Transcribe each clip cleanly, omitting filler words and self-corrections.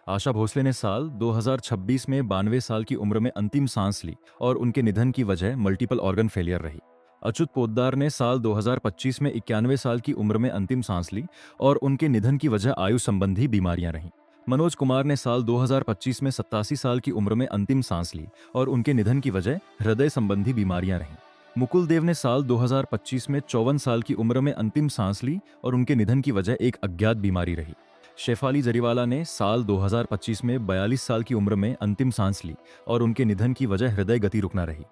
आशा भोसले ने साल 2026 में 92 साल की उम्र में अंतिम सांस ली और उनके निधन की वजह मल्टीपल ऑर्गन फेलियर रही। अच्युत पोद्दार ने साल 2025 में 91 साल की उम्र में अंतिम सांस ली और उनके निधन की वजह आयु संबंधी बीमारियां रहीं। मनोज कुमार ने साल 2025 में 87 साल की उम्र में अंतिम सांस ली और उनके निधन की वजह हृदय संबंधी बीमारियां रहीं। मुकुल देव ने साल 2025 में 54 साल की उम्र में अंतिम सांस ली और उनके निधन की वजह एक अज्ञात बीमारी रही। शेफाली जरीवाला ने साल 2025 में 42 साल की उम्र में अंतिम सांस ली और उनके निधन की वजह हृदय गति रुकना रही।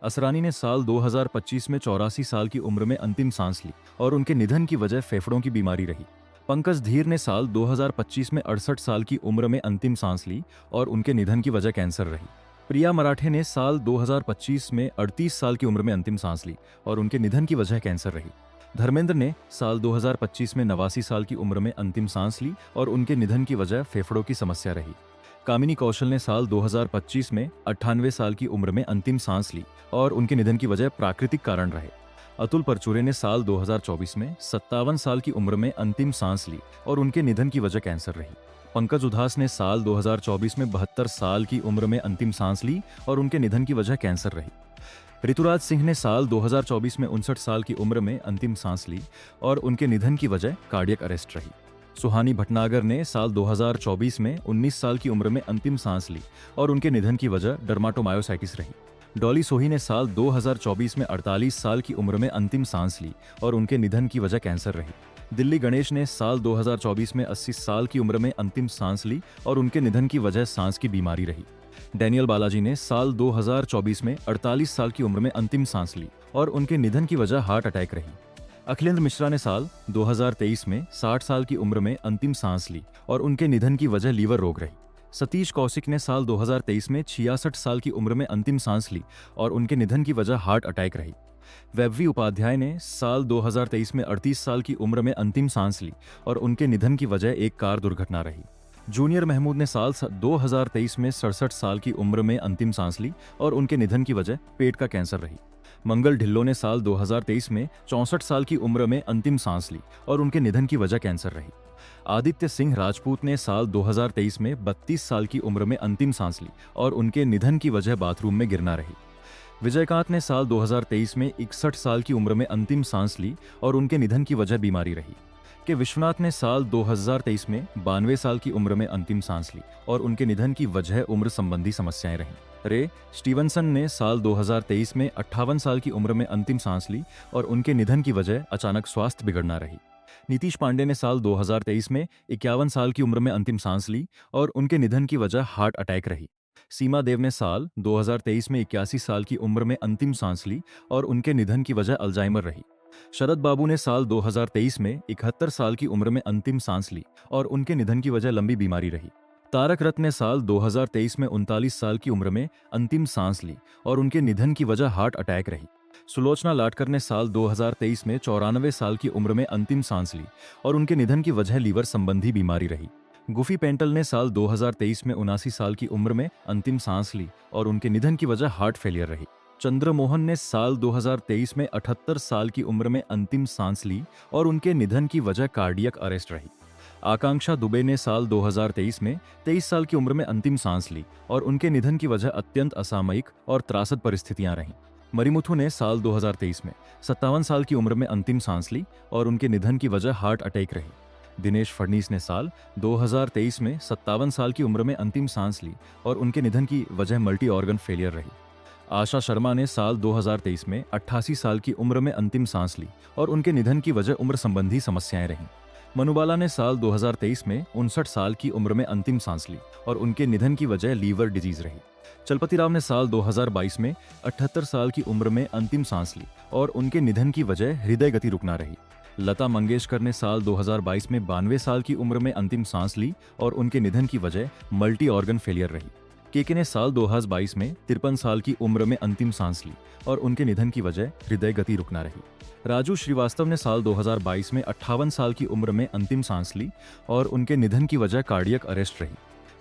असरानी ने साल 2025 में 84 साल की उम्र में अंतिम सांस ली और उनके निधन की वजह फेफड़ों की बीमारी रही। पंकज धीर ने साल 2025 में 68 साल की उम्र में अंतिम सांस ली और उनके निधन की वजह कैंसर रही। प्रिया मराठे ने साल 2025 में 38 साल की उम्र में अंतिम सांस ली और उनके निधन की वजह कैंसर रही। धर्मेंद्र ने साल 2025 में 89 साल की उम्र में अंतिम सांस ली और उनके निधन की वजह फेफड़ों की समस्या रही। कामिनी कौशल ने साल 2025 में 98 साल की उम्र में अंतिम सांस ली और उनके निधन की वजह प्राकृतिक कारण रहे। अतुल परचूरे ने साल 2024 में 57 साल की उम्र में अंतिम सांस ली और उनके निधन की वजह कैंसर रही। पंकज उधास ने साल 2024 में 72 साल की उम्र में अंतिम सांस ली और उनके निधन की वजह कैंसर रही। ऋतुराज सिंह ने साल 2024 में 59 साल की उम्र में अंतिम सांस ली और उनके निधन की वजह कार्डियक अरेस्ट रही। सुहानी भटनागर ने साल 2024 में 19 साल की उम्र में अंतिम सांस ली और उनके निधन की वजह डर्माटोमायोसाइटिस रही। डॉली सोही ने साल 2024 में 48 साल की उम्र में अंतिम सांस ली और उनके निधन की वजह कैंसर रही। दिल्ली गणेश ने साल 2024 में 80 साल की उम्र में अंतिम सांस ली और उनके निधन की वजह सांस की बीमारी रही। डैनियल बालाजी ने साल 2024 में 48 साल की उम्र में अंतिम सांस ली और उनके निधन की वजह हार्ट अटैक रही। अखिलेंद्र मिश्रा ने साल 2023 में 60 साल की उम्र में अंतिम सांस ली और उनके निधन की वजह लीवर रोग रही। सतीश कौशिक ने साल 2023 में 66 साल की उम्र में अंतिम सांस ली और उनके निधन की वजह हार्ट अटैक रही। वैभवी उपाध्याय ने साल 2023 में 38 साल की उम्र में अंतिम सांस ली और उनके निधन की वजह एक कार दुर्घटना रही। जूनियर महमूद ने साल 2023 में 67 साल की उम्र में अंतिम सांस ली और उनके निधन की वजह पेट का कैंसर रही। मंगल ढिल्लों ने साल 2023 में 64 साल की उम्र में अंतिम सांस ली और उनके निधन की वजह कैंसर रही। आदित्य सिंह राजपूत ने साल 2023 में 32 साल की उम्र में अंतिम सांस ली और उनके निधन की वजह बाथरूम में गिरना रही। विजयकांत ने साल 2023 में 61 साल की उम्र में अंतिम सांस ली और उनके निधन की वजह बीमारी रही। के विश्वनाथ ने साल 2023 में 92 साल की उम्र में अंतिम सांस ली और उनके निधन की वजह उम्र संबंधी समस्याएं रहीं। रे स्टीवनसन ने साल 2023 में 58 साल की उम्र में अंतिम सांस ली और उनके निधन की वजह अचानक स्वास्थ्य बिगड़ना रही। नीतीश पांडे ने साल 2023 में 51 साल की उम्र में अंतिम सांस ली और उनके निधन की वजह हार्ट अटैक रही। सीमा देव ने साल 2023 में 81 साल की उम्र में अंतिम सांस ली और उनके निधन की वजह अल्जाइमर रही। शरद बाबू ने साल 2023 में 71 साल की उम्र में अंतिम सांस ली और उनके निधन की वजह लंबी बीमारी रही। तारक रत्न ने साल 2023 में 39 साल की उम्र में अंतिम सांस ली और उनके निधन की वजह हार्ट अटैक रही। सुलोचना लाटकर ने साल 2023 में 94 साल की उम्र में अंतिम सांस ली और उनके निधन की वजह लीवर संबंधी बीमारी रही। गुफी पेंटल ने साल 2023 में 79 साल की उम्र में अंतिम सांस ली और उनके निधन की वजह हार्ट फेलियर रही। चंद्रमोहन ने साल 2023 में 78 साल की उम्र में अंतिम सांस ली और उनके निधन की वजह कार्डियक अरेस्ट रही। आकांक्षा दुबे ने साल 2023 में 23 साल की उम्र में अंतिम सांस ली और उनके निधन की वजह अत्यंत असामयिक और त्रासद परिस्थितियां रहीं। मरिमुथु ने साल 2023 में 57 साल की उम्र में अंतिम सांस ली और उनके निधन की वजह हार्ट अटैक रही। दिनेश फडणीस ने साल 2023 में 57 साल की उम्र में अंतिम सांस ली और उनके निधन की वजह मल्टी ऑर्गन फेलियर रही। आशा शर्मा ने साल 2023 में 88 साल की उम्र में अंतिम सांस ली और उनके निधन की वजह उम्र संबंधी समस्याएं रहीं। मनुबाला ने साल 2023 में 59 साल की उम्र में अंतिम सांस ली और उनके निधन की वजह लीवर डिजीज रही। चलपति राव ने साल 2022 में 78 साल की उम्र में अंतिम सांस ली और उनके निधन की वजह हृदय गति रुकना रही। लता मंगेशकर ने साल 2022 में 92 साल की उम्र में अंतिम सांस ली और उनके निधन की वजह मल्टी ऑर्गन फेलियर रही। केके ने साल 2022 में 53 साल की उम्र में अंतिम सांस ली और उनके निधन की वजह हृदय गति रुकना रही। राजू श्रीवास्तव ने साल 2022 में 58 साल की उम्र में अंतिम सांस ली और उनके निधन की वजह कार्डियक अरेस्ट रही।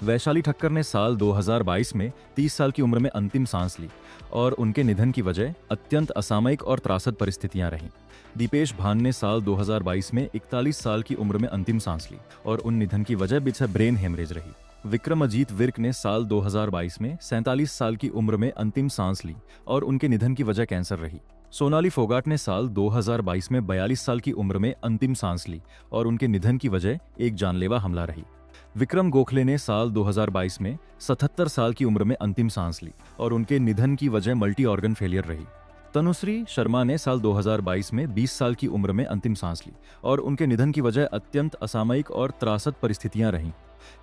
वैशाली ठक्कर ने साल 2022 में 30 साल की उम्र में अंतिम सांस ली और उनके निधन की वजह अत्यंत असामयिक और त्रासद परिस्थितियां रहीं। दीपेश भान ने साल 2022 में 41 साल की उम्र में अंतिम सांस ली और उन निधन की वजह ब्रेन हेमरेज रही। विक्रमजीत विर्क ने साल 2022 में 47 साल की उम्र में अंतिम सांस ली और उनके निधन की वजह कैंसर रही। सोनाली फोगाट ने साल 2022 में 42 साल की उम्र में अंतिम सांस ली और उनके निधन की वजह एक जानलेवा हमला रही। विक्रम गोखले ने साल 2022 में 77 साल की उम्र में अंतिम सांस ली और उनके निधन की वजह मल्टी ऑर्गन फेलियर रही। तनुश्री शर्मा ने साल 2022 में 20 साल की उम्र में अंतिम सांस ली और उनके निधन की वजह अत्यंत असामयिक और त्रासद परिस्थितियां रहीं।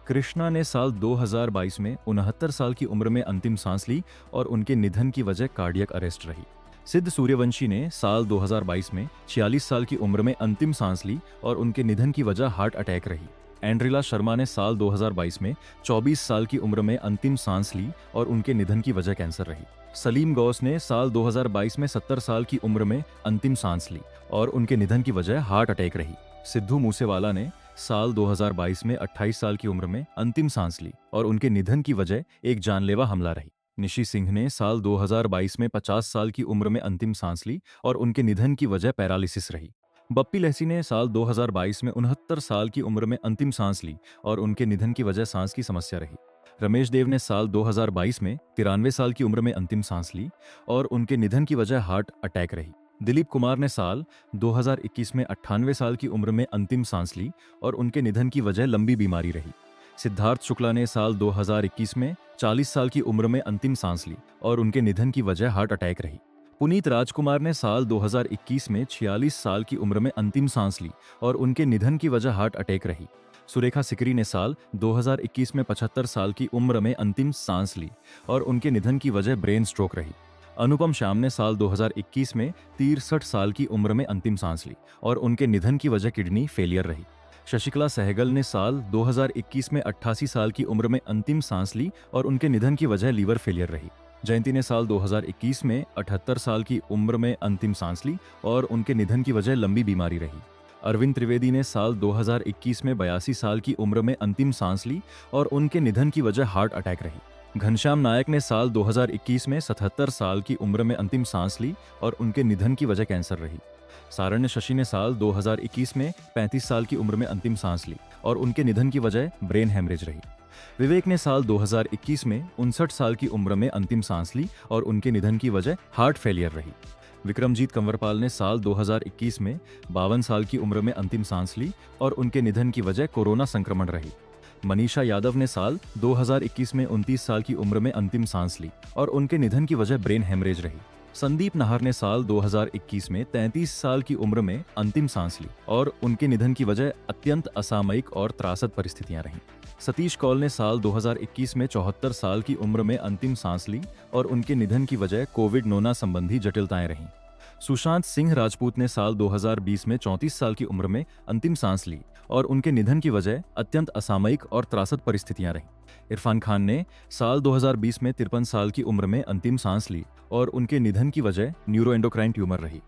कृष्णा ने साल 2022 में 69 साल की उम्र में अंतिम सांस ली और उनके निधन की वजह कार्डियक अरेस्ट रही। सिद्ध सूर्यवंशी ने साल 2022 में 46 साल की उम्र में अंतिम सांस ली और उनके निधन की वजह हार्ट अटैक रही। एंड्रिला शर्मा ने साल 2022 में 24 साल की उम्र में अंतिम सांस ली और उनके निधन की वजह कैंसर रही। सलीम गौस ने साल 2022 में 70 साल की उम्र में अंतिम सांस ली और उनके निधन की वजह हार्ट अटैक रही। सिद्धू मूसेवाला ने साल 2022 में 28 साल की उम्र में अंतिम सांस ली और उनके निधन की वजह एक जानलेवा हमला रही। निशी सिंह ने साल 2022 में 50 साल की उम्र में अंतिम सांस ली और उनके निधन की वजह पैरालिसिस रही। बप्पी लहसी ने साल 2022 में 69 साल की उम्र में अंतिम सांस ली और उनके निधन की वजह सांस की समस्या रही। रमेश देव ने साल 2022 में 93 साल की उम्र में अंतिम सांस ली और उनके निधन की वजह हार्ट अटैक रही। दिलीप कुमार ने साल 2021 में 98 साल की उम्र में अंतिम सांस ली और उनके निधन की वजह लंबी बीमारी रही। सिद्धार्थ शुक्ला ने साल 2021 में 40 साल की उम्र में अंतिम सांस ली और उनके निधन की वजह हार्ट अटैक रही। पुनीत राजकुमार ने साल 2021 में 46 साल की उम्र में अंतिम सांस ली और उनके निधन की वजह हार्ट अटैक रही। सुरेखा सिकरी ने साल 2021 में 75 साल की उम्र में अंतिम सांस ली और उनके निधन की वजह ब्रेन स्ट्रोक रही। अनुपम श्याम ने साल 2021 में 63 साल की उम्र में अंतिम सांस ली और उनके निधन की वजह किडनी फेलियर रही। शशिकला सहगल ने साल 2021 में 88 साल की उम्र में अंतिम सांस ली और उनके निधन की वजह लीवर फेलियर रही। जयंती ने साल 2021 में 78 साल की उम्र में अंतिम सांस ली और उनके निधन की वजह लंबी बीमारी रही। अरविंद त्रिवेदी ने साल 2021 में 82 साल की उम्र में अंतिम सांस ली और उनके निधन की वजह हार्ट अटैक रही। घनश्याम नायक ने साल 2021 में 77 साल की उम्र में अंतिम सांस ली और उनके निधन की वजह कैंसर रही। सारण्य शशि ने साल 2021 में 35 साल की उम्र में अंतिम सांस ली और उनके निधन की वजह ब्रेन हेमरेज रही। विवेक ने साल 2021 में 59 साल की उम्र में अंतिम सांस ली और उनके निधन की वजह हार्ट फेलियर रही। विक्रमजीत कंवरपाल ने साल 2021 में 52 साल की उम्र में अंतिम सांस ली और उनके निधन की वजह कोरोना संक्रमण रही। मनीषा यादव ने साल 2021 में 29 साल की उम्र में अंतिम सांस ली और उनके निधन की वजह ब्रेन हेमरेज रही। संदीप नाहर ने साल 2021 में 33 साल की उम्र में अंतिम सांस ली और उनके निधन की वजह अत्यंत असामयिक और त्रासद परिस्थितियां रहीं। सतीश कौल ने साल 2021 में 74 साल की उम्र में अंतिम सांस ली और उनके निधन की वजह कोविड-19 संबंधी जटिलताएं रहीं। सुशांत सिंह राजपूत ने साल 2020 में 34 साल की उम्र में अंतिम सांस ली और उनके निधन की वजह अत्यंत असामयिक और त्रासद परिस्थितियां रहीं। इरफान खान ने साल 2020 में 53 साल की उम्र में अंतिम सांस ली और उनके निधन की वजह न्यूरोएंडोक्राइन ट्यूमर रही।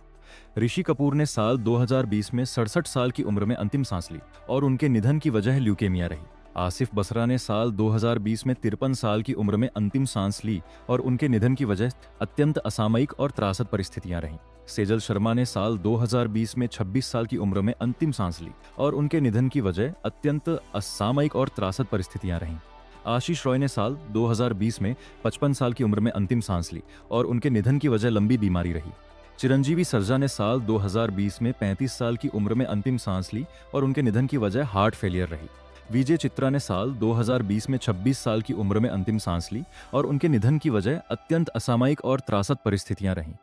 ऋषि कपूर ने साल 2020 में 67 साल की उम्र में अंतिम सांस ली और उनके निधन की वजह ल्यूकेमिया रही। आसिफ बसरा ने साल 2020 में 53 साल की उम्र में अंतिम सांस ली और उनके निधन की वजह अत्यंत असामयिक और त्रासद परिस्थितियां रहीं। सेजल शर्मा ने साल 2020 में 26 साल की उम्र में अंतिम सांस ली और उनके निधन की वजह अत्यंत असामयिक और त्रासद परिस्थितियां रहीं। आशीष रॉय ने साल 2020 में 55 साल की उम्र में अंतिम सांस ली और उनके निधन की वजह लंबी बीमारी रही। चिरंजीवी सरजा ने साल 2020 में 35 साल की उम्र में अंतिम सांस ली और उनके निधन की वजह हार्ट फेलियर रही। विजय चित्रा ने साल 2020 में 26 साल की उम्र में अंतिम सांस ली और उनके निधन की वजह अत्यंत असामयिक और त्रासद परिस्थितियां रहीं।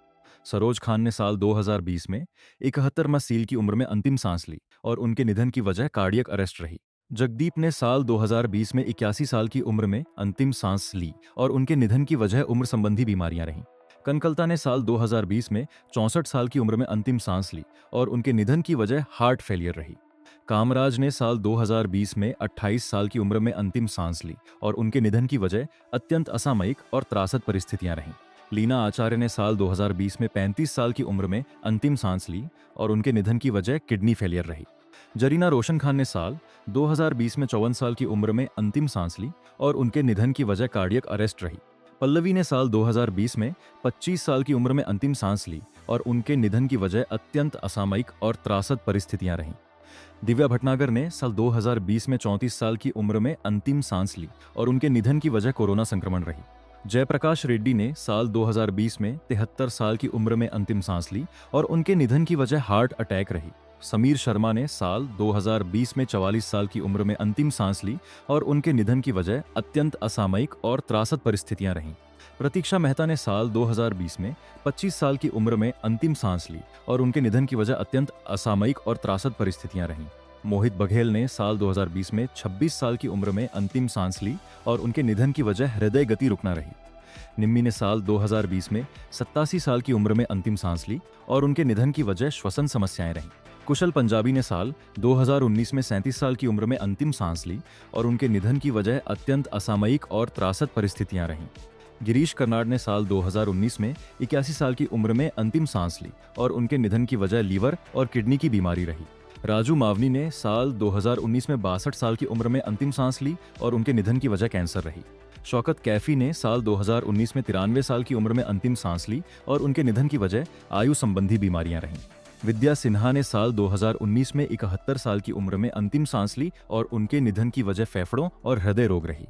सरोज खान ने साल 2020 में 71 साल की उम्र में अंतिम सांस ली और उनके निधन की वजह कार्डियक अरेस्ट रही। जगदीप ने साल 2020 में 81 साल की उम्र में अंतिम सांस ली और उनके निधन की वजह उम्र संबंधी बीमारियां रहीं। कनकलता ने साल 2020 में 64 साल की उम्र में अंतिम सांस ली और उनके निधन की वजह हार्ट फेलियर रही। कामराज ने साल 2020 में 28 साल की उम्र में अंतिम सांस ली और उनके निधन की वजह अत्यंत असामयिक और त्रासद परिस्थितियां रहीं। लीना आचार्य ने साल 2020 में 35 साल की उम्र में अंतिम सांस ली और उनके निधन की वजह किडनी फेलियर रही। जरीना रोशन खान ने साल 2020 में 54 साल की उम्र में अंतिम सांस ली और उनके निधन की वजह कार्डियक अरेस्ट रही। पल्लवी ने साल 2020 में 25 साल की उम्र में अंतिम सांस ली और उनके निधन की वजह अत्यंत असामयिक और त्रासद परिस्थितियां रहीं। दिव्या भटनागर ने साल 2020 में 34 साल की उम्र में अंतिम सांस ली और उनके निधन की वजह कोरोना संक्रमण रही। जयप्रकाश रेड्डी ने साल 2020 में 73 साल की उम्र में अंतिम सांस ली और उनके निधन की वजह हार्ट अटैक रही। समीर शर्मा ने साल 2020 में 44 साल की उम्र में अंतिम सांस ली और उनके निधन की वजह अत्यंत असामयिक और त्रासद परिस्थितियां रहीं। प्रतीक्षा मेहता ने साल 2020 में 25 साल की उम्र में अंतिम सांस ली और उनके निधन की वजह अत्यंत असामयिक और त्रासद परिस्थितियां रहीं। मोहित बघेल ने साल 2020 में 26 साल की उम्र में अंतिम सांस ली और उनके निधन की वजह हृदय गति रुकना रही। निम्मी ने साल 2020 में 87 साल की उम्र में अंतिम सांस ली और उनके निधन की वजह श्वसन समस्याएं रहीं। कुशल पंजाबी ने साल 2019 में 37 साल की उम्र में अंतिम सांस ली और उनके निधन की वजह अत्यंत असामयिक और त्रासद परिस्थितियां रहीं। गिरीश कर्नाड ने साल 2019 में 81 साल की उम्र में अंतिम सांस ली और उनके निधन की वजह लीवर और किडनी की बीमारी रही। राजू मावनी ने साल 2019 में 62 साल की उम्र में अंतिम सांस ली और उनके निधन की वजह कैंसर रही। शौकत कैफी ने साल 2019 में 93 साल की उम्र में अंतिम सांस ली और उनके निधन की वजह आयु संबंधी बीमारियां रहीं। विद्या सिन्हा ने साल 2019 में 71 साल की उम्र में अंतिम सांस ली और उनके निधन की वजह फेफड़ों और हृदय रोग रही।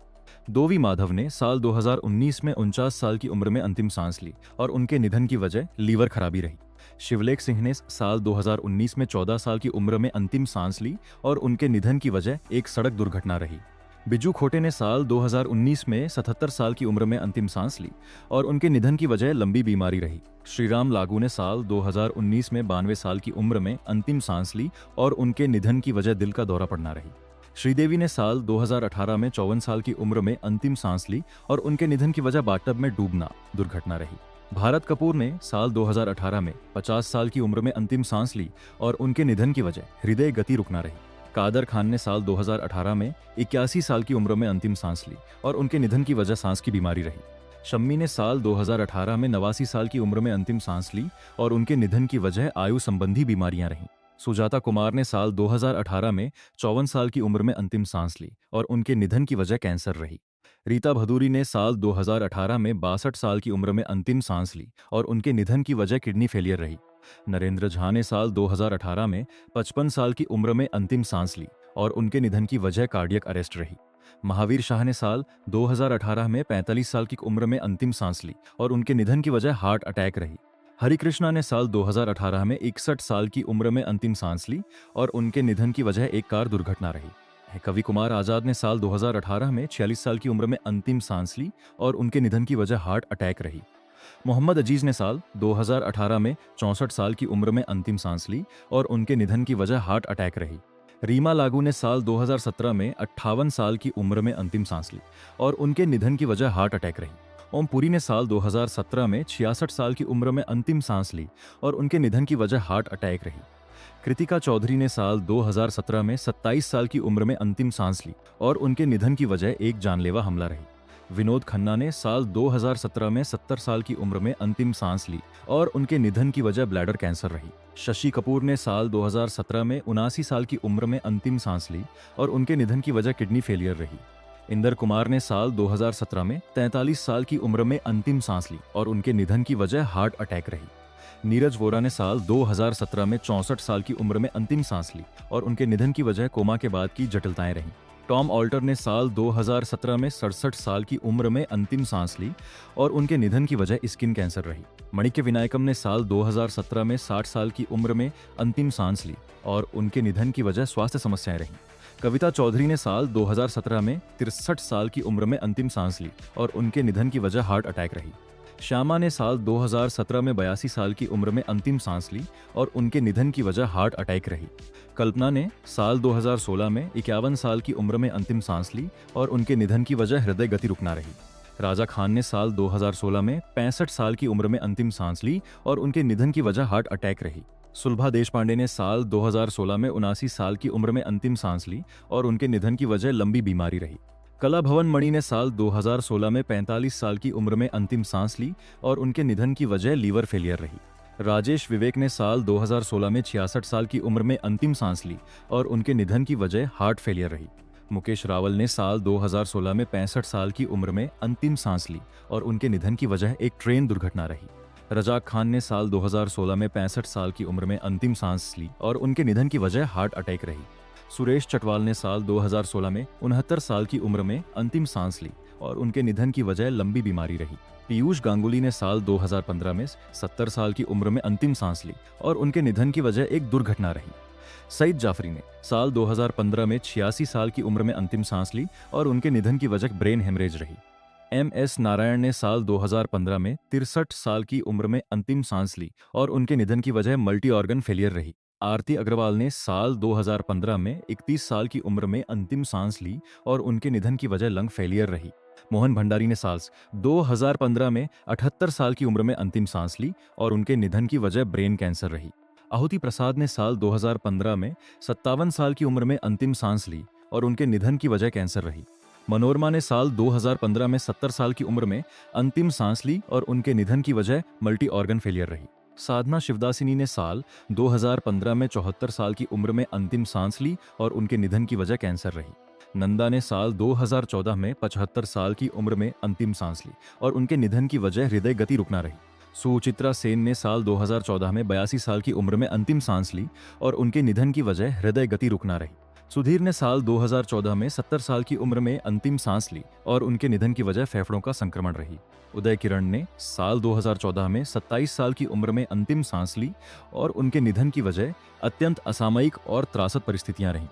दोवी माधव ने साल 2019 में 49 साल की उम्र में अंतिम सांस ली और उनके निधन की वजह लीवर खराबी रही। शिवलेख सिंह ने साल 2019 में 14 साल की उम्र में अंतिम सांस ली और उनके निधन की वजह एक सड़क दुर्घटना रही। बिजू खोटे ने साल 2019 में 77 साल की उम्र में अंतिम सांस ली और उनके निधन की वजह लंबी बीमारी रही। श्रीराम लागू ने साल 2019 में 92 साल की उम्र में अंतिम सांस ली और उनके निधन की वजह दिल का दौरा पड़ना रही। श्रीदेवी ने साल 2018 में 54 साल की उम्र में अंतिम सांस ली और उनके निधन की वजह बाथटब में डूबना दुर्घटना रही। भारत कपूर ने साल 2018 में 50 साल की उम्र में अंतिम सांस ली और उनके निधन की वजह हृदय गति रुकना रही। कादर खान ने साल 2018 में 81 साल की उम्र में अंतिम सांस ली और उनके निधन की वजह सांस की बीमारी रही। शम्मी ने साल 2018 में 89 साल की उम्र में अंतिम सांस ली और उनके निधन की वजह आयु संबंधी बीमारियां रहीं। सुजाता कुमार ने साल 2018 में 54 साल की उम्र में अंतिम सांस ली और उनके निधन की वजह कैंसर रही। रीता भदूरी ने साल 2018 में 62 साल की उम्र में अंतिम सांस ली और उनके निधन की वजह किडनी फेलियर रही। नरेंद्र झा ने साल 2018 में 55 साल की उम्र में अंतिम सांस ली और उनके निधन की वजह कार्डियक अरेस्ट रही। महावीर शाह ने साल 2018 में 45 साल की उम्र में अंतिम सांस ली और उनके निधन की वजह हार्ट अटैक रही। हरिकृष्णा ने साल 2018 में 61 साल की उम्र में अंतिम सांस ली और उनके निधन की वजह एक कार दुर्घटना रही। कवि कुमार आजाद ने साल 2018 में 46 साल की उम्र में अंतिम सांस ली और उनके निधन की वजह हार्ट अटैक रही। मोहम्मद अजीज ने साल 2018 में 64 साल की उम्र में अंतिम सांस ली और उनके निधन की वजह हार्ट अटैक रही। रीमा लागू ने साल 2017 में 58 साल की उम्र में अंतिम सांस ली और उनके निधन की वजह हार्ट अटैक रही। ओम पुरी ने साल 2017 में 66 साल की उम्र में अंतिम सांस ली और उनके निधन की वजह हार्ट अटैक रही। कृतिका चौधरी ने साल 2017 में 27 साल की उम्र में अंतिम सांस ली और उनके निधन की वजह एक जानलेवा हमला रही। विनोद खन्ना ने साल 2017 में 70 साल की उम्र में अंतिम सांस ली और उनके निधन की वजह ब्लैडर कैंसर रही। शशि कपूर ने साल 2017 में 79 साल की उम्र में अंतिम सांस ली और उनके निधन की वजह किडनी फेलियर रही। इंदर कुमार ने साल 2017 में 43 साल की उम्र में अंतिम सांस ली और उनके निधन की वजह हार्ट अटैक रही। नीरज वोरा ने साल 2017 में 64 साल की उम्र में अंतिम सांस ली और उनके निधन की वजह कोमा के बाद की जटिलताएं रहीं। टॉम ऑल्टर ने साल 2017 में 67 साल की उम्र में अंतिम सांस ली और उनके निधन की वजह स्किन कैंसर रही। मणिक्य विनायकम ने साल 2017 में 60 साल की उम्र में अंतिम सांस ली और उनके निधन की वजह स्वास्थ्य समस्याएं रहीं। कविता चौधरी ने साल 2017 में 63 साल की उम्र में अंतिम सांस ली और उनके निधन की वजह हार्ट अटैक रही। श्यामा ने साल 2017 में 82 साल की उम्र में अंतिम सांस ली और उनके निधन की वजह हार्ट अटैक रही। कल्पना ने साल 2016 में 51 साल की उम्र में अंतिम सांस ली और उनके निधन की वजह हृदय गति रुकना रही। राजा खान ने साल 2016 में 65 साल की उम्र में अंतिम सांस ली और उनके निधन की वजह हार्ट अटैक रही। सुलभा देशपांडे ने साल 2016 में 79 साल की उम्र में अंतिम सांस ली और उनके निधन की वजह लंबी बीमारी रही। कला भवन मणि ने साल 2016 में 45 साल की उम्र में अंतिम सांस ली और उनके निधन की वजह लीवर फेलियर रही। राजेश विवेक ने साल 2016 में 66 साल की उम्र में अंतिम सांस ली और उनके निधन की वजह हार्ट फेलियर रही। मुकेश रावल ने साल 2016 में 65 साल की उम्र में अंतिम सांस ली और उनके निधन की वजह एक ट्रेन दुर्घटना रही। रजाक खान ने साल 2016 में 65 साल की उम्र में अंतिम सांस ली और उनके निधन की वजह हार्ट अटैक रही। सुरेश चटवाल ने साल 2016 में 69 साल की उम्र में अंतिम सांस ली और उनके निधन की वजह लंबी बीमारी रही। पीयूष गांगुली ने साल 2015 में 70 साल की उम्र में अंतिम सांस ली और उनके निधन की वजह एक दुर्घटना रही। सईद जाफरी ने साल 2015 में 86 साल की उम्र में अंतिम सांस ली और उनके निधन की वजह ब्रेन हेमरेज रही। एम.एस. नारायण ने साल 2015 में 63 साल की उम्र में अंतिम सांस ली और उनके निधन की वजह मल्टी ऑर्गन फेलियर रही। आरती अग्रवाल ने साल 2015 में 31 साल की उम्र में अंतिम सांस ली और उनके निधन की वजह लंग फेलियर रही। मोहन भंडारी ने साल 2015 में 78 साल की उम्र में अंतिम सांस ली और उनके निधन की वजह ब्रेन कैंसर रही। आहुति प्रसाद ने साल 2015 में 57 साल की उम्र में अंतिम सांस ली और उनके निधन की वजह कैंसर रही। मनोरमा ने साल 2015 में 70 साल की उम्र में अंतिम सांस ली और उनके निधन की वजह मल्टी ऑर्गन फेलियर रही। साधना शिवदासिनी ने साल 2015 में 74 साल की उम्र में अंतिम सांस ली और उनके निधन की वजह कैंसर रही। नंदा ने साल 2014 में 75 साल की उम्र में अंतिम सांस ली और उनके निधन की वजह हृदय गति रुकना रही। सुचित्रा सेन ने साल 2014 में 82 साल की उम्र में अंतिम सांस ली और उनके निधन की वजह हृदय गति रुकना रही। सुधीर ने साल 2014 में 70 साल की उम्र में अंतिम सांस ली और उनके निधन की वजह फेफड़ों का संक्रमण रही। उदय किरण ने साल 2014 में 27 साल की उम्र में अंतिम सांस ली और उनके निधन की वजह अत्यंत असामयिक और त्रासद परिस्थितियां रहीं।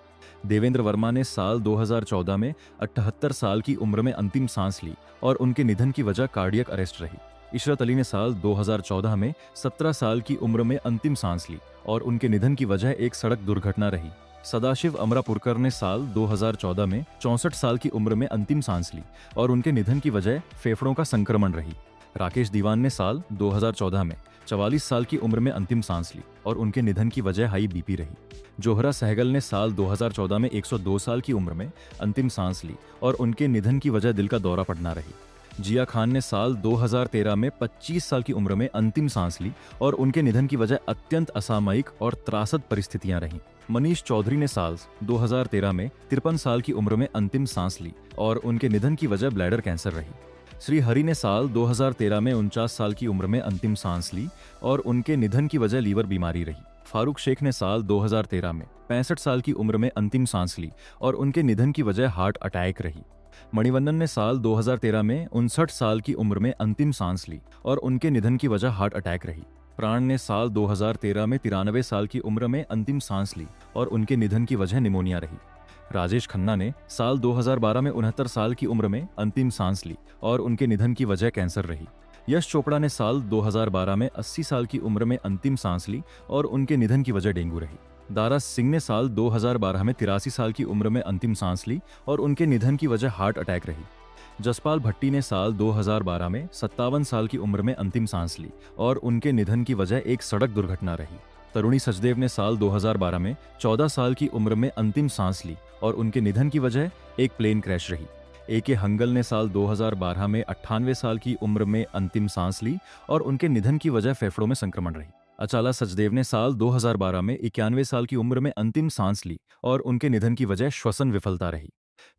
देवेंद्र वर्मा ने साल 2014 में 78 साल की उम्र में अंतिम सांस ली और उनके निधन की वजह कार्डियक अरेस्ट रही। इशरत अली ने साल 2014 में 17 साल की उम्र में अंतिम सांस ली और उनके निधन की वजह एक सड़क दुर्घटना रही। सदाशिव अमरापुरकर ने साल 2014 में 64 साल की उम्र में अंतिम सांस ली और उनके निधन की वजह फेफड़ों का संक्रमण रही। राकेश दीवान ने साल 2014 में 44 साल की उम्र में अंतिम सांस ली और उनके निधन की वजह हाई बीपी रही। जोहरा सहगल ने साल 2014 में 102 साल की उम्र में अंतिम सांस ली और उनके निधन की वजह दिल का दौरा पड़ना रही। जिया खान ने साल 2013 में 25 साल की उम्र में अंतिम सांस ली और उनके निधन की वजह अत्यंत असामयिक और त्रासद परिस्थितियां रहीं। मनीष चौधरी ने साल 2013 में 53 साल की उम्र में अंतिम सांस ली और उनके निधन की वजह ब्लैडर कैंसर रही। श्री हरि ने साल 2013 में 49 साल की उम्र में अंतिम सांस ली और उनके निधन की वजह लीवर बीमारी रही। फारूक शेख ने साल 2013 में 65 साल की उम्र में अंतिम सांस ली और उनके निधन की वजह हार्ट अटैक रही। मणिवन्नन ने साल 2013 में 59 साल की उम्र में अंतिम सांस ली और उनके निधन की वजह हार्ट अटैक रही। प्राण ने साल 2013 में 93 साल की उम्र में अंतिम सांस ली और उनके निधन की वजह निमोनिया रही। राजेश खन्ना ने साल 2012 में 69 साल की उम्र में अंतिम सांस ली और उनके निधन की वजह कैंसर रही। यश चोपड़ा ने साल 2012 में 80 साल की उम्र में अंतिम सांस ली और उनके निधन की वजह डेंगू रही। दारा सिंह ने साल 2012 में 83 साल की उम्र में अंतिम सांस ली और उनके निधन की वजह हार्ट अटैक रही। जसपाल भट्टी ने साल 2012 में 57 साल की उम्र में अंतिम सांस ली और उनके निधन की वजह एक सड़क दुर्घटना रही। तरुणी सचदेव ने साल 2012 में 14 साल की उम्र में अंतिम सांस ली और उनके निधन की वजह एक प्लेन क्रैश रही। ए.के. हंगल ने साल 2012 में 98 साल की उम्र में अंतिम सांस ली और उनके निधन की वजह फेफड़ों में संक्रमण रही। अचाला सचदेव ने साल 2012 में 91 साल की उम्र में अंतिम सांस ली और उनके निधन की वजह श्वसन विफलता रही।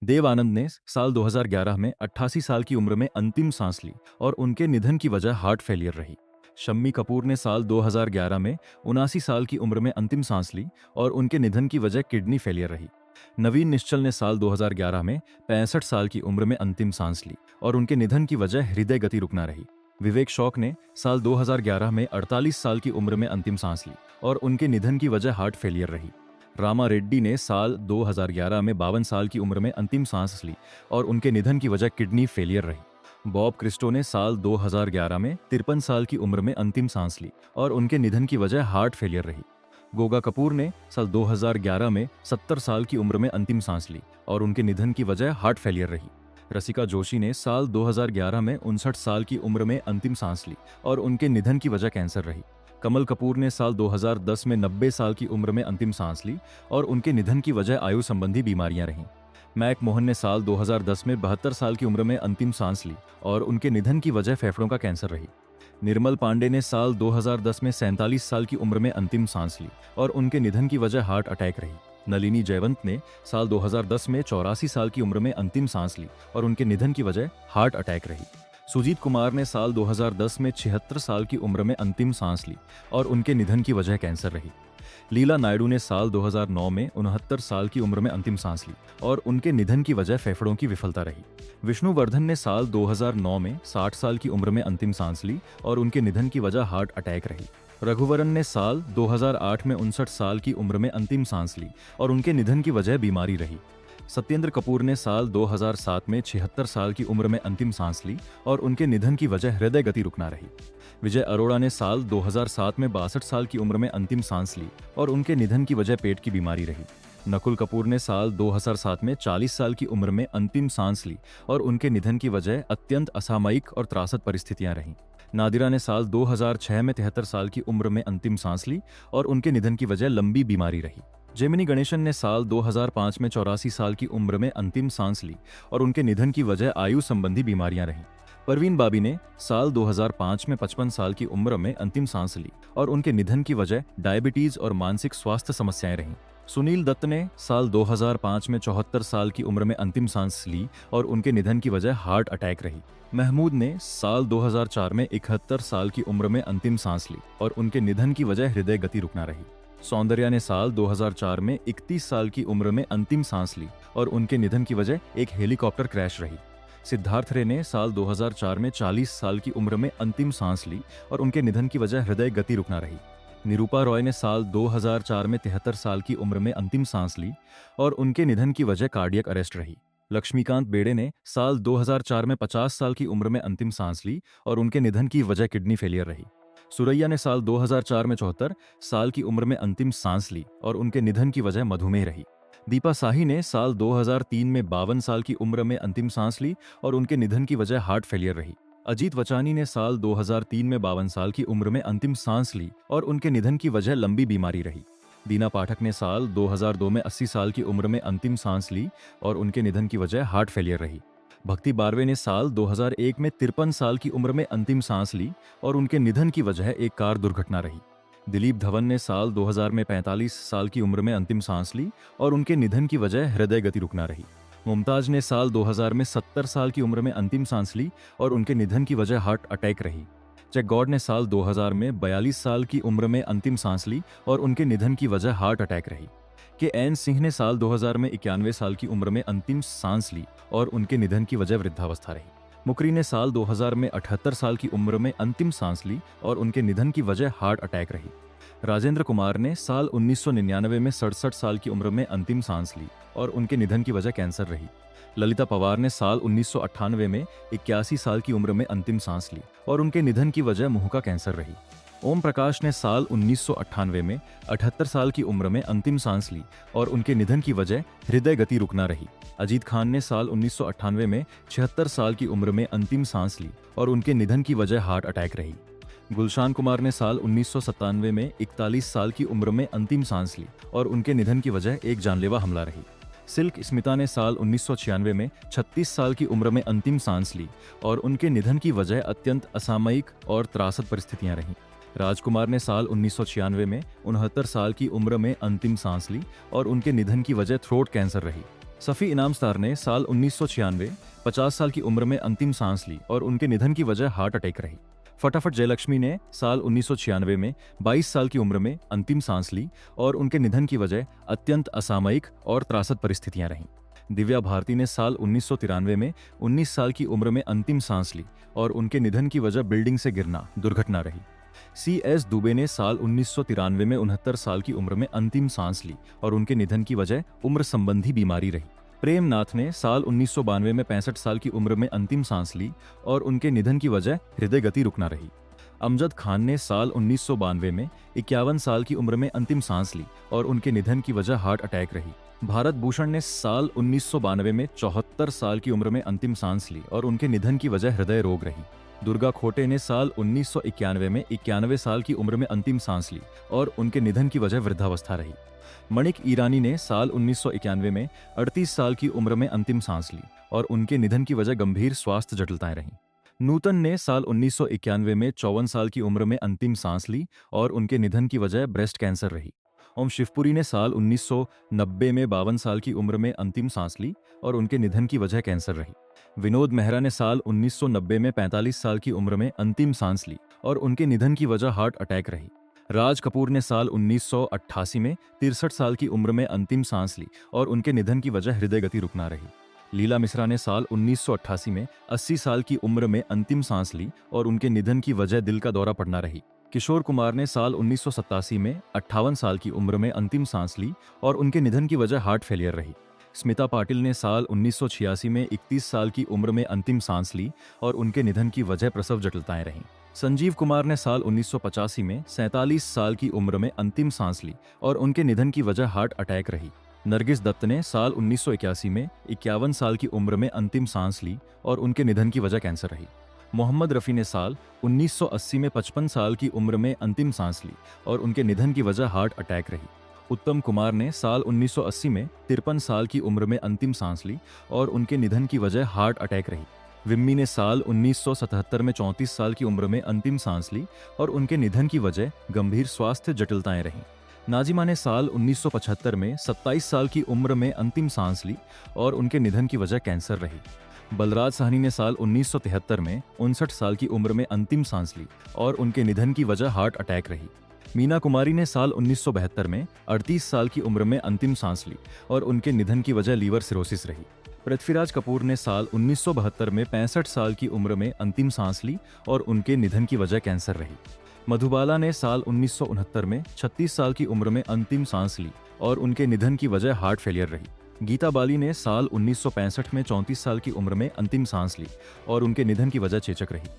देव आनंद ने साल 2011 में 88 साल की उम्र में अंतिम सांस ली और उनके निधन की वजह हार्ट फेलियर रही। शम्मी कपूर ने साल 2011 में 79 साल की उम्र में अंतिम सांस ली और उनके निधन की वजह किडनी फेलियर रही। नवीन निश्चल ने साल 2011 में 65 साल की उम्र में अंतिम सांस ली और उनके निधन की वजह हृदय गति रुकना रही। विवेक शौक ने साल 2011 में 48 साल की उम्र में अंतिम सांस ली और उनके निधन की वजह हार्ट फेलियर रही। रामा रेड्डी ने साल 2011 में 52 साल की उम्र में अंतिम सांस ली और उनके निधन की वजह किडनी फेलियर रही। बॉब क्रिस्टो ने साल 2011 में 53 साल की उम्र में अंतिम सांस ली और उनके निधन की वजह हार्ट फेलियर रही। गोगा कपूर ने साल 2011 में 70 साल की उम्र में अंतिम सांस ली और उनके निधन की वजह हार्ट फेलियर रही। रसिका जोशी ने साल 2011 में 59 साल की उम्र में अंतिम सांस ली और उनके निधन की वजह कैंसर रही। कमल कपूर ने साल 2010 में 90 साल की उम्र में अंतिम सांस ली और उनके निधन की वजह आयु संबंधी बीमारियां रहीं। मैक मोहन ने साल 2010 में 72 साल की उम्र में अंतिम सांस ली और उनके निधन की वजह फेफड़ों का कैंसर रही। निर्मल पांडे ने साल 2010 में 47 साल की उम्र में अंतिम सांस ली और उनके निधन की वजह हार्ट अटैक रही। नलिनी जयवंत ने साल 2010 में 84 साल की उम्र में अंतिम सांस ली और उनके निधन की वजह हार्ट अटैक रही। सुजीत कुमार ने साल 2010 में 76 साल की उम्र में अंतिम सांस ली और उनके निधन की वजह कैंसर रही। लीला नायडू ने साल 2009 में 69 साल की उम्र में अंतिम सांस ली और उनके निधन की वजह फेफड़ों की विफलता रही। विष्णुवर्धन ने साल 2009 में 60 साल की उम्र में अंतिम सांस ली और उनके निधन की वजह हार्ट अटैक रही। रघुवरन ने साल 2008 में 59 साल की उम्र में अंतिम सांस ली और उनके निधन की वजह बीमारी रही। सत्येंद्र कपूर ने साल 2007 में 76 साल की उम्र में अंतिम सांस ली और उनके निधन की वजह हृदय गति रुकना रही। विजय अरोड़ा ने साल 2007 में 62 साल की उम्र में अंतिम सांस ली और उनके निधन की वजह पेट की बीमारी रही। नकुल कपूर ने साल 2007 में 40 साल की उम्र में अंतिम सांस ली और उनके निधन की वजह अत्यंत असामयिक और त्रासद परिस्थितियां रहीं। नादिरा ने साल 2006 में 73 साल की उम्र में अंतिम सांस ली और उनके निधन की वजह लंबी बीमारी रही। जेमिनी गणेशन ने साल 2005 में 84 साल की उम्र में अंतिम सांस ली और उनके निधन की वजह आयु संबंधी बीमारियां रहीं। परवीन बाबी ने साल 2005 में 55 साल की उम्र में अंतिम सांस ली और उनके निधन की वजह डायबिटीज और मानसिक स्वास्थ्य समस्याएं रहीं। सुनील दत्त ने साल 2005 में 74 साल की उम्र में अंतिम सांस ली और उनके निधन की वजह हार्ट अटैक रही। महमूद ने साल 2004 में 71 साल की उम्र में अंतिम सांस ली और उनके निधन की वजह हृदय गति रुकना रही। सौंदर्या ने साल 2004 में 31 साल की उम्र में अंतिम सांस ली और उनके निधन की वजह एक हेलीकॉप्टर क्रैश रही। सिद्धार्थ रे ने साल 2004 में 40 साल की उम्र में अंतिम सांस ली और उनके निधन की वजह हृदय गति रुकना रही। निरूपा रॉय ने साल 2004 में 73 साल की उम्र में अंतिम सांस ली और उनके निधन की वजह कार्डियक अरेस्ट रही। लक्ष्मीकांत बेड़े ने साल 2004 में 50 साल की उम्र में अंतिम सांस ली और उनके निधन की वजह किडनी फेलियर रही। सुरैया ने साल 2004 में 74 साल की उम्र में अंतिम सांस ली और उनके निधन की वजह मधुमेह रही। दीपा साही ने साल 2003 में 52 साल की उम्र में अंतिम सांस ली और उनके निधन की वजह हार्ट फेलियर रही। अजीत वचानी ने साल 2003 में 52 साल की उम्र में अंतिम सांस ली और उनके निधन की वजह लंबी बीमारी रही। दीना पाठक ने साल 2002 में 80 साल की उम्र में अंतिम सांस ली और उनके निधन की वजह हार्ट फेलियर रही। भक्ति बारवे ने साल 2001 में 53 साल की उम्र में अंतिम सांस ली और उनके निधन की वजह एक कार दुर्घटना रही। दिलीप धवन ने साल 2000 में 45 साल की उम्र में अंतिम सांस ली और उनके निधन की वजह हृदय गति रुकना रही। मुमताज ने साल 2000 में 70 साल की उम्र में अंतिम सांस ली और उनके निधन की वजह हार्ट अटैक रही। जैक गॉड ने साल 2000 में 42 साल की उम्र में अंतिम सांस ली और उनके निधन की वजह हार्ट अटैक रही। के एन सिंह ने साल 2000 में 91 साल की उम्र में अंतिम सांस ली और उनके निधन की वजह वृद्धावस्था रही। मुकरी ने साल 2000 में 78 साल की उम्र में अंतिम सांस ली और उनके निधन की वजह हार्ट अटैक रही। राजेंद्र कुमार ने साल 1999 में 67 साल की उम्र में अंतिम सांस ली और उनके निधन की वजह कैंसर रही। ललिता पवार ने साल 1998 में 81 साल की उम्र में अंतिम सांस ली और उनके निधन की वजह मुंह का कैंसर रही। ओम प्रकाश ने साल 1998 में 78 साल की उम्र में अंतिम सांस ली और उनके निधन की वजह हृदय गति रुकना रही। अजीत खान ने साल 1998 में 76 साल की उम्र में अंतिम सांस ली और उनके निधन की वजह हार्ट अटैक रही। गुलशान कुमार ने साल 1997 में 41 साल की उम्र में अंतिम सांस ली और उनके निधन की वजह एक जानलेवा हमला रही। सिल्क स्मिता ने साल 1996 में 36 साल की उम्र में अंतिम सांस ली और उनके निधन की वजह अत्यंत असामयिक और त्रासद परिस्थितियां रहीं। राजकुमार ने साल 1996 में 69 साल की उम्र में अंतिम सांस ली और उनके निधन की वजह थ्रोट कैंसर रही। सफ़ी इनामदार ने साल 1996 50 साल की उम्र में अंतिम सांस ली और उनके निधन की वजह हार्ट अटैक रही। फटाफट जयलक्ष्मी ने साल 1996 में 22 साल की उम्र में अंतिम सांस ली और उनके निधन की वजह अत्यंत असामयिक और त्रासद परिस्थितियां रहीं। दिव्या भारती ने साल 1993 में 19 साल की उम्र में अंतिम सांस ली और उनके निधन की वजह बिल्डिंग से गिरना दुर्घटना रही। CS दुबे ने साल 1993 में 69 साल की उम्र में अंतिम सांस ली और उनके निधन की वजह उम्र संबंधी बीमारी रही। प्रेम नाथ ने साल 1992 में 65 साल की उम्र में अंतिम सांस ली और उनके निधन की वजह हृदय गति रुकना रही। अमजद खान ने साल 1992 में 51 साल की उम्र में अंतिम सांस ली और उनके निधन की वजह हार्ट अटैक रही। भारत भूषण ने साल 1992 में 74 साल की उम्र में अंतिम सांस ली और उनके निधन की वजह हृदय रोग रही। दुर्गा खोटे ने साल 1991 में 91 साल की उम्र में अंतिम सांस ली और उनके निधन की वजह वृद्धावस्था रही। मणिक ईरानी ने साल 1991 में 38 साल की उम्र में अंतिम सांस ली और उनके निधन की वजह गंभीर स्वास्थ्य जटिलताएं रहीं। नूतन ने साल 1991 में 54 साल की उम्र में अंतिम सांस ली और उनके निधन की वजह ब्रेस्ट कैंसर रही। ओम शिवपुरी ने साल 1990 में 52 साल की उम्र में अंतिम सांस ली और उनके निधन की वजह कैंसर रही। विनोद मेहरा ने साल 1990 में 45 साल की उम्र में अंतिम सांस ली और उनके निधन की वजह हार्ट अटैक रही। राज कपूर ने साल 1988 में 63 साल की उम्र में अंतिम सांस ली और उनके निधन की वजह हृदय गति रुकना रही। लीला मिश्रा ने साल 1988 में 80 साल की उम्र में अंतिम सांस ली और उनके निधन की वजह दिल का दौरा पड़ना रही। किशोर कुमार ने साल 1987 में 58 साल की उम्र में अंतिम सांस ली और उनके निधन की वजह हार्ट फेलियर रही। स्मिता पाटिल ने साल 1986 में 31 साल की उम्र में अंतिम सांस ली और उनके निधन की वजह प्रसव जटिलताएं रहीं। संजीव कुमार ने साल 1985 में 47 साल की उम्र में अंतिम सांस ली और उनके निधन की वजह हार्ट अटैक रही। नरगिस दत्त ने साल 1981 में 51 साल की उम्र में अंतिम सांस ली और उनके निधन की वजह कैंसर रही। मोहम्मद रफ़ी ने साल 1980 में 55 साल की उम्र में अंतिम सांस ली और उनके निधन की वजह हार्ट अटैक रही। उत्तम कुमार ने साल 1980 में 53 साल की उम्र में अंतिम सांस ली और उनके निधन की वजह हार्ट अटैक रही। विम्मी ने साल 1977 में 34 साल की उम्र में अंतिम सांस ली और उनके निधन की वजह गंभीर स्वास्थ्य जटिलताएं रहीं। नाजिमा ने साल 1975 में 27 साल की उम्र में अंतिम सांस ली और उनके निधन की वजह कैंसर रही। बलराज साहनी ने साल 1973 में 59 साल की उम्र में अंतिम सांस ली और उनके निधन की वजह हार्ट अटैक रही। मीना कुमारी ने साल 1972 में 38 साल की उम्र में अंतिम सांस ली और उनके निधन की वजह लीवर सिरोसिस रही। पृथ्वीराज कपूर ने साल 1972 में 65 साल की उम्र में अंतिम सांस ली और उनके निधन की वजह कैंसर रही। मधुबाला ने साल 1969 में 36 साल की उम्र में अंतिम सांस ली और उनके निधन की वजह हार्ट फेलियर रही। गीता बाली ने साल 1965 में 34 साल की उम्र में अंतिम सांस ली और उनके निधन की वजह चेचक रही।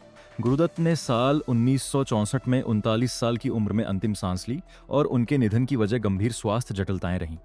गुरुदत्त ने साल 1964 में 39 साल की उम्र में अंतिम सांस ली और उनके निधन की वजह गंभीर स्वास्थ्य जटिलताएं रहीं।